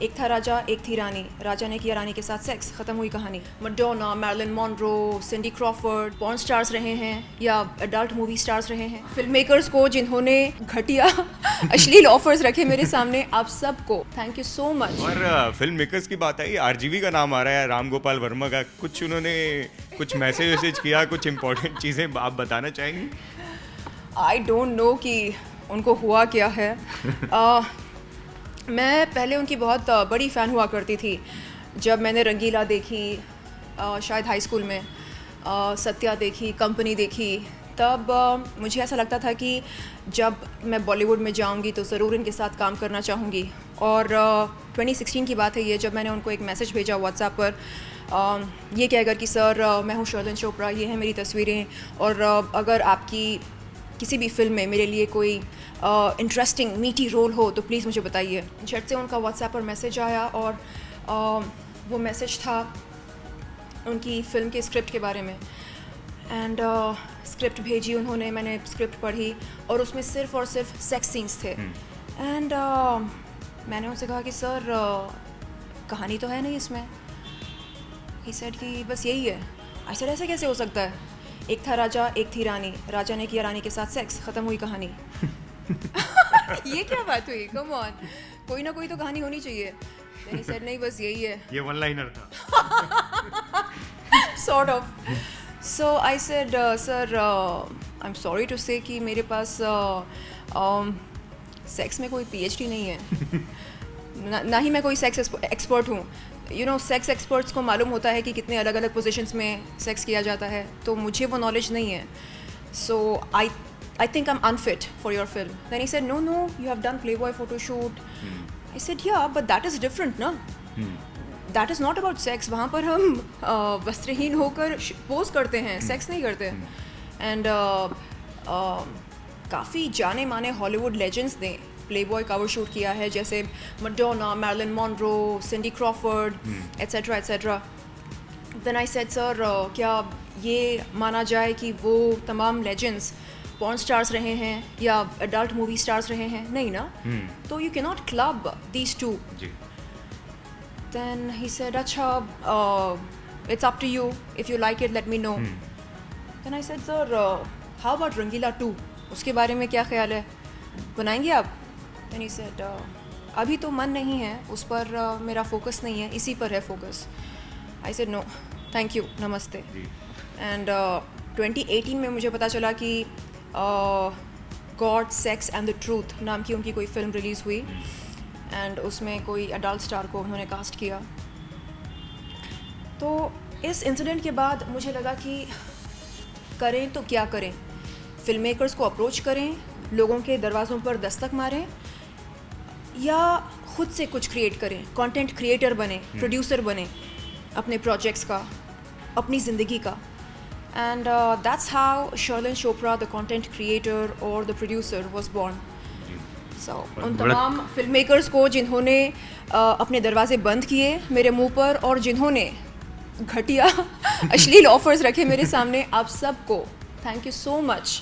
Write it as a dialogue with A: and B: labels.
A: एक था राजा एक थी रानी, राजा ने किया रानी के साथ सेक्स, ख़त्म हुई कहानी। Madonna, Marilyn Monroe, Cindy Crawford porn stars रहे हैं या एडल्ट मूवी स्टार्स रहे हैं। फिल्म मेकर्स को जिन्होंने घटिया अश्लील ऑफर्स रखे मेरे सामने, आप सबको थैंक यू सो मच।
B: और फिल्म मेकर्स की बात आई, आरजीवी का नाम आ रहा है, राम गोपाल वर्मा का। कुछ उन्होंने कुछ मैसेज किया, कुछ इंपॉर्टेंट चीज़ें आप बताना चाहेंगे?
A: आई डोंट नो कि उनको हुआ क्या है। मैं पहले उनकी बहुत बड़ी फ़ैन हुआ करती थी। जब मैंने रंगीला देखी, शायद हाई स्कूल में, सत्या देखी, कंपनी देखी, तब मुझे ऐसा लगता था कि जब मैं बॉलीवुड में जाऊंगी तो ज़रूर इनके साथ काम करना चाहूँगी। और 2016 की बात है ये, जब मैंने उनको एक मैसेज भेजा व्हाट्सएप पर, ये कहकर कि सर मैं हूँ शर्लिन चोपड़ा, ये हैं मेरी तस्वीरें, और अगर आपकी किसी भी फिल्म में मेरे लिए कोई इंटरेस्टिंग मीटी रोल हो तो प्लीज़ मुझे बताइए। झट से उनका व्हाट्सएप पर मैसेज आया और वो मैसेज था उनकी फ़िल्म के स्क्रिप्ट के बारे में। एंड स्क्रिप्ट भेजी उन्होंने, मैंने स्क्रिप्ट पढ़ी और उसमें सिर्फ़ और सिर्फ सेक्स सीन्स थे। एंड मैंने उनसे कहा कि सर कहानी तो है नहीं इसमें। ही सेड कि बस यही है। आई सेड ऐसे कैसे हो सकता है? एक था राजा एक थी रानी, राजा ने किया रानी के साथ सेक्स, ख़त्म हुई कहानी। ये क्या बात हुई? कम ऑन, कोई ना कोई तो कहानी होनी चाहिए। Then he said नहीं बस यही है।
B: ये वन लाइनर था।
A: Sort of. So I said sir I'm sorry to say कि मेरे पास सेक्स में कोई PhD नहीं है। ना ही मैं कोई सेक्स एक्सपर्ट हूँ। यू नो, सेक्स एक्सपर्ट्स को मालूम होता है कि कितने अलग अलग पोजीशंस में सेक्स किया जाता है, तो मुझे वो नॉलेज नहीं है। सो I think I'm unfit for your film. Then he said, no, you have done Playboy photo shoot. I said, yeah, but that is different, na? That is not about sex. वहाँ पर हम वस्त्रहीन होकर pose करते हैं, sex नहीं करते। And काफ़ी जाने माने हॉलीवुड लेजेंड्स ने प्लेबॉय कवर शूट किया है, जैसे Madonna, Marilyn Monroe, Cindy Crawford, et cetera et cetera. Then I said sir क्या ये माना जाए कि वो तमाम लेजेंड्स पॉर्न स्टार्स रहे हैं या एडल्ट मूवी स्टार्स रहे हैं? नहीं ना। तो you can not club these two. Then he said अच्छा it's up to you, if you like it let me know. Then I said sir how about Rangeela 2, उसके बारे में क्या ख्याल है, बनाएंगे आप? देन ही सेड अभी तो मन नहीं है उस पर, मेरा फोकस नहीं है, इसी पर है focus. I said no thank you, नमस्ते। एंड 2018 में मुझे पता चला कि God, sex and the truth नाम की उनकी कोई फिल्म रिलीज़ हुई, एंड उसमें कोई अडल्ट स्टार को उन्होंने कास्ट किया। तो इस इंसिडेंट के बाद मुझे लगा कि करें तो क्या करें, फिल्म मेकर्स को अप्रोच करें, लोगों के दरवाज़ों पर दस्तक मारें, या ख़ुद से कुछ क्रिएट करें, कंटेंट क्रिएटर बने, प्रोड्यूसर बने अपने प्रोजेक्ट्स का, अपनी ज़िंदगी का। And that's how Sharlin Chopra, the content creator or the producer, was born. So उन तमाम फिल्म मेकर्स को जिन्होंने अपने दरवाजे बंद किए मेरे मुंह पर, और जिन्होंने घटिया अश्लील ऑफर्स रखे मेरे सामने, आप सबको थैंक यू सो मच।